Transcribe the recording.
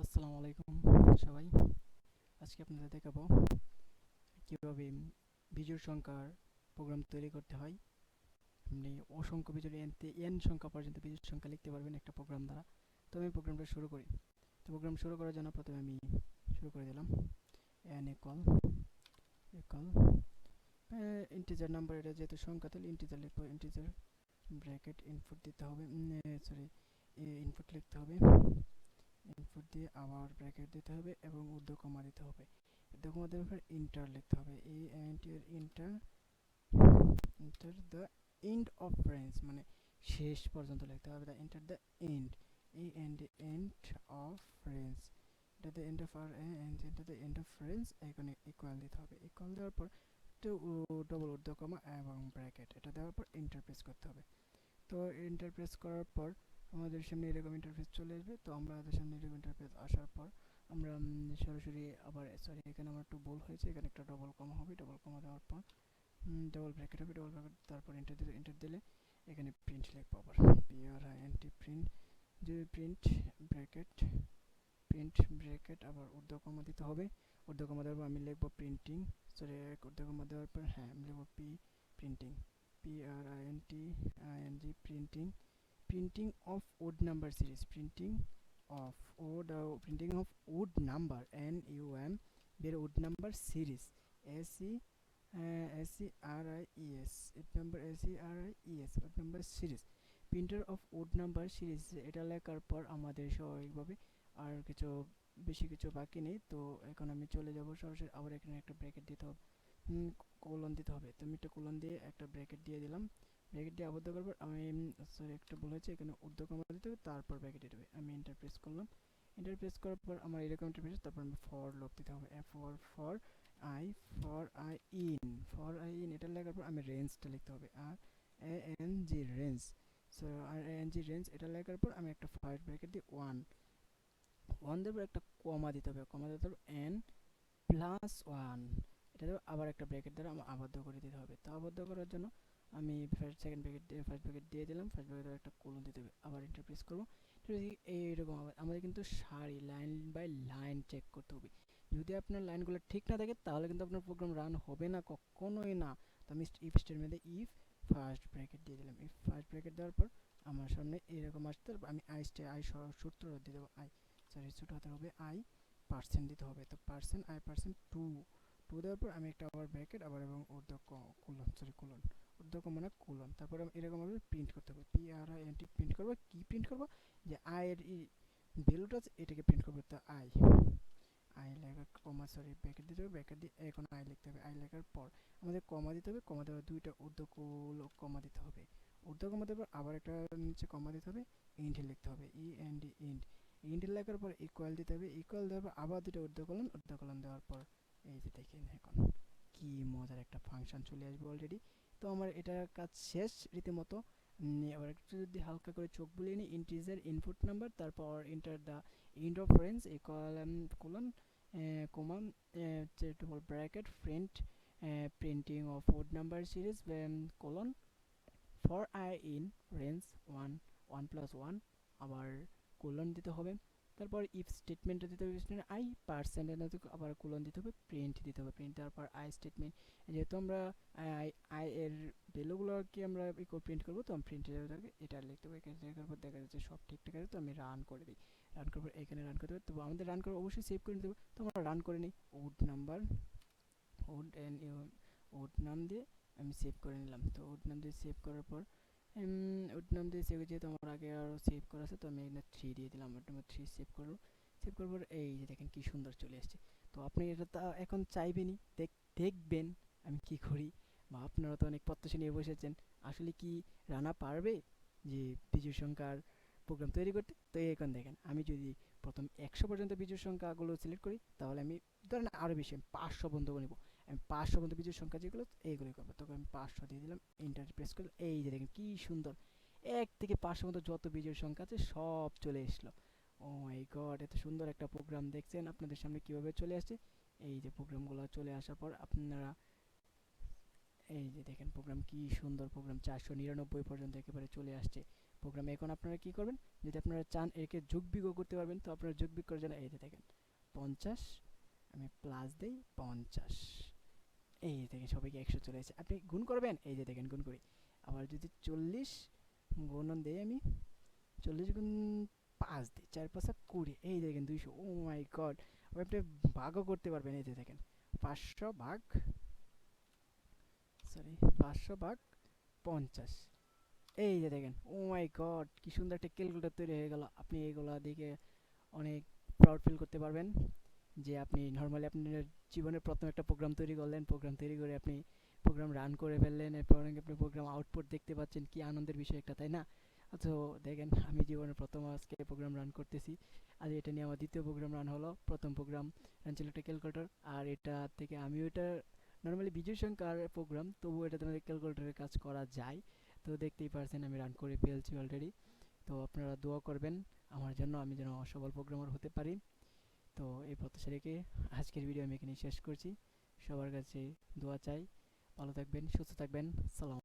আসসালামু আলাইকুম সবাই। আজকে আপনাদের দেখাবো কিভাবে বিজোড় সংখ্যার প্রোগ্রাম তৈরি করতে হয়। আপনি অসংখ্য বিজোড় এন সংখ্যা পর্যন্ত বিজোড় সংখ্যা লিখতে পারবেন একটা প্রোগ্রাম দ্বারা। তো আমি প্রোগ্রামটা শুরু করি। তো প্রোগ্রাম শুরু করার জন্য প্রথমে আমি শুরু করে দিলাম N equal equal integer number, এটা যেহেতু সংখ্যা তাহলে ইন্টিজার লিখবো। ইন্টিজার ব্র্যাকেট ইনপুট দিতে হবে, সরি ইনপুট লিখতে হবে। ইনপুট দিয়ে আবার ব্র্যাকেট দিতে হবে এবং ঊর্ধ্বকমা দিতে হবে। ঊর্ধ্বকমা দেওয়ার পর ইন্টার লিখতে হবে। Inter enter the end of range, মানে শেষ পর্যন্ত লিখতে হবে। The enter the end, end of range, এটা দ্য এন্ড অফ আর এটা দ্য এন্ড অফ রেঞ্জ। এখানে ইকুয়াল দিতে হবে। ইকুয়াল দেওয়ার পর ডবল ঊর্ধ্বকমা এবং ব্র্যাকেট, এটা দেওয়ার পর এন্টার প্রেস করতে হবে। তো এন্টার প্রেস করার পর আমাদের সামনে এরকম ইন্টারফেস চলে আসবে। তো আমাদের সামনে এরকম ইন্টারফেস আসার পর আমরা সরাসরি আবার, সরি এখানে আমার একটু ভুল হয়েছে, এখানে একটা ডবল কমা হবে। ডবল কমা দেওয়ার পর ডবল ব্র্যাকেট হবে। ডবল ব্র্যাকেট তারপর এন্টার দিলে এখানে প্রিন্ট লিখবো আবার, PRINT প্রিন্ট। যে প্রিন্ট ব্র্যাকেট আবার ঊর্ধ্বকমা দিতে হবে। ঊর্ধ্বকমা দেওয়ার পর আমি লিখবো প্রিন্টিং, সরি ঊর্ধ্বকমা দেওয়ার পর হ্যাঁ আমি লিখবো printing, printing, printing of odd number series, printing of odd number NUM their odd number series, SERIES odd number, SERIES odd number series, printer of odd number series। এটা লেখার পর আমাদের স্বাভাবিকভাবে আর কিছু বেশি কিছু বাকি নেই। তো এখন আমি চলে যাব সরাসরি, আবার এখানে একটা ব্র্যাকেট দিতে হবে, কোলন দিতে হবে। তো আমি একটা কোলন দিয়ে একটা ব্র্যাকেট দিয়ে দিলাম। ব্র্যাকেট দিয়ে আবদ্ধ করার পর আমি, সরি একটা ভুল হয়েছে, এখানে ঊর্ধ্বকমা দিতে হবে তারপর ব্র্যাকেট দিতে হবে। আমি এন্টার প্রেস করলাম। এন্টার প্রেস করার পর আমার এরকম ইন্টারফেস, তারপর আমি ফর লুপ দিতে হবে। আই ফর আই ইন এটা লেখার পর আমি রেঞ্জটা লিখতে হবে, আর ANG রেঞ্জ। সো আর ANG রেঞ্জ এটা লেখার পর আমি একটা ফার্স্ট ব্র্যাকেট দিয়ে ওয়ান দেবো, একটা কমা দিতে হবে। কমা দিতে হবে n+1, এটা দেবো। আবার একটা ব্র্যাকেট দ্বারা আবদ্ধ করে দিতে হবে। তো আবদ্ধ করার জন্য আমি সেকেন্ড ব্র্যাকেট দিয়ে ফার্স্ট ব্র্যাকেট দিয়ে দিলাম। ফার্স্ট ব্র্যাকেট একটা কোলন দিতে হবে। আবার এন্টার প্রেস করবো। এইরকম আমাদের কিন্তু সারি লাইন বাই লাইন চেক করতে হবে। যদি আপনার লাইনগুলো ঠিক না থাকে তাহলে কিন্তু আপনার প্রোগ্রাম রান হবে না, কখনোই না। তো আমি ইফ স্টেটমেন্টে ইফ ফার্স্ট ব্র্যাকেট দিয়ে দিলাম। ইফ ফার্স্ট ব্র্যাকেট দেওয়ার পর আমার সামনে এরকম আসতে আমি আই সূত্র দিয়ে দেবো। ছোট হাতে হবে আই, পার্সেন্ট দিতে হবে। তো পার্সেন্ট টু দেওয়ার পর আমি একটা আবার ব্র্যাকেট আবার এবং কোলন, তারপরে এরকম ভাবে প্রিন্ট করতে হবে। PRINT প্রিন্ট করবো। কি প্রিন্ট করবো? যে আই এর ভ্যালুটা আছে এটাকে প্রিন্ট করবো। তো আই লেখা কমা, সরি ব্র্যাকেট দিতে হবে। ব্র্যাকেট দিয়ে এখন আই লিখতে হবে। আই লেখার পর আমাদের কমা দিতে হবে। কমা দেওয়ার দুইটা কমা দিতে হবে। কমা দেওয়ার পর আবার একটা নিচে কমা দিতে হবে। ইন্ট লিখতে হবে, ইন্ট লেখার পর ইকুয়াল দিতে হবে। ইকুয়াল দেওয়ার পর আবার দুটো ঊর্ধ্বকলন দেওয়ার পর এই যে দেখেন এখন কি মজার একটা ফাংশন চলে আসবে অলরেডি। তো আমার এটার কাজ শেষ রীতিমতো। এবার একটু যদি হালকা করে চোখ বুলিয়ে নিই, ইন্টিজার ইনপুট নাম্বার, তারপর enter the end of range equal colon comma double bracket printing of ode number series colon for I in range 1+1 আবার কোলন দিতে হবে। তারপর ইফ স্টেটমেন্টটা দিতে হবে, আই পার্সেন্ট আবার কোলন দিতে হবে, প্রিন্ট দিতে হবে। প্রিন্ট দেওয়ার পর আই স্টেটমেন্ট, যেহেতু আমরা আই এর ভ্যালুগুলো কি আমরা প্রিন্ট করবো, তো আমি প্রিন্ট এটা লিখতে হবে। এখানে লেখার পর দেখা যাচ্ছে সব ঠিকঠাক আছে। তো আমি রান করে দিই। রান করার পর এখানে রান করতে হবে। তো আমাদের রান করে অবশ্যই সেভ করে নিতে হবে। তো আমরা রান করে নিই। উড নাম্বার উড এন্ড উড নাম দিয়ে আমি সেভ করে নিলাম। তো উড নাম দিয়ে সেভ করার পর ওর নাম দিয়ে সেভ, যেহেতু আমার আগে আরও সেভ করা আছে তো আমি এখানে 3 দিয়ে দিলাম। ওর নাম্বার 3 সেভ করবো। সেভ করার পর এই যে দেখেন কি সুন্দর চলে আসছে। তো আপনি এটা তো এখন চাইবেনই, দেখবেন আমি কি করি, বা আপনারা তো অনেক প্রত্যাশা নিয়ে বসেছেন আসলে কি রানা পারবে যে বিজোড় সংখ্যার প্রোগ্রাম তৈরি করতে। তো এখন দেখেন আমি যদি প্রথম 100 পর্যন্ত বিজোড় সংখ্যাগুলো সিলেক্ট করি, তাহলে আমি ধরেন আরও বেশি আমি 500 পর্যন্ত নিব। আমি 500 পর্যন্ত বিজোড় সংখ্যা যেগুলো এইগুলোই করবো। তখন আমি 500 দিয়ে দিলাম। এন্টার প্রেস করলে এই যে দেখেন কি সুন্দর 1 থেকে 500 পর্যন্ত যত বিজোড় সংখ্যা আছে সব চলে আসলো। ও মাই গড, এত সুন্দর একটা প্রোগ্রাম দেখছেন আপনাদের সামনে কিভাবে চলে আসছে। এই যে প্রোগ্রামগুলো চলে আসার পর আপনারা এই যে দেখেন প্রোগ্রাম কি সুন্দর প্রোগ্রাম 499 পর্যন্ত একেবারে চলে আসছে। প্রোগ্রামে। এখন আপনারা কি করবেন, যদি আপনারা চান একে যোগ বিয়োগ করতে পারবেন, তো আপনারা যোগ বিয়োগ করার জন্য এই যে দেখেন 50 আমি প্লাস দেই 50, এই যে দেখেন সবাইকে 100 চলে এসেছে। আপনি গুণ করবেন, এই যে দেখেন গুণ করি। আবার যদি 40 গুণন দেই আমি, 40 গুণ 5 দিই, 4 5 20, এই দেখেন 200। ও মাই গড! আপনি ভাগও করতে পারবেন, এই যে দেখেন 500 ভাগ, সরি 500 ভাগ 50, এই যে দেখেন। ও মাই গড, কি সুন্দর একটা ক্যালকুলেটর তৈরি হয়ে গেল। আপনি এগুলা দেখে অনেক প্রাউড ফিল করতে পারবেন যে আপনি নর্মালি আপনার জীবনের প্রথম একটা প্রোগ্রাম তৈরি করলেন, প্রোগ্রাম তৈরি করে আপনি প্রোগ্রাম রান করে ফেললেন, এরপর আপনি প্রোগ্রাম আউটপুট দেখতে পাচ্ছেন, কি আনন্দের বিষয় একটা, তাই না? তো দেখেন আমি জীবনে প্রথম আজকে প্রোগ্রাম রান করতেছি, আর এটা নিয়ে আমার দ্বিতীয় প্রোগ্রাম রান হলো। প্রথম প্রোগ্রাম রান ছিল একটা ক্যালকুলেটর, আর এটা থেকে আমি ওইটা নর্মালি বিজয় সংখ্যার প্রোগ্রাম, তবু এটাতে আমাদের ক্যালকুলেটরের কাজ করা যায়। তো দেখতেই পারছেন আমি রান করে ফেলছি অলরেডি। তো আপনারা দোয়া করবেন আমার জন্য, আমি যেন সফল প্রোগ্রামার হতে পারি। তো এই প্রত্যাশা রেখে আজকের ভিডিও আমি এখানেই শেষ করছি। সবার কাছে দোয়া চাই, ভালো থাকবেন, সুস্থ থাকবেন, সালাম।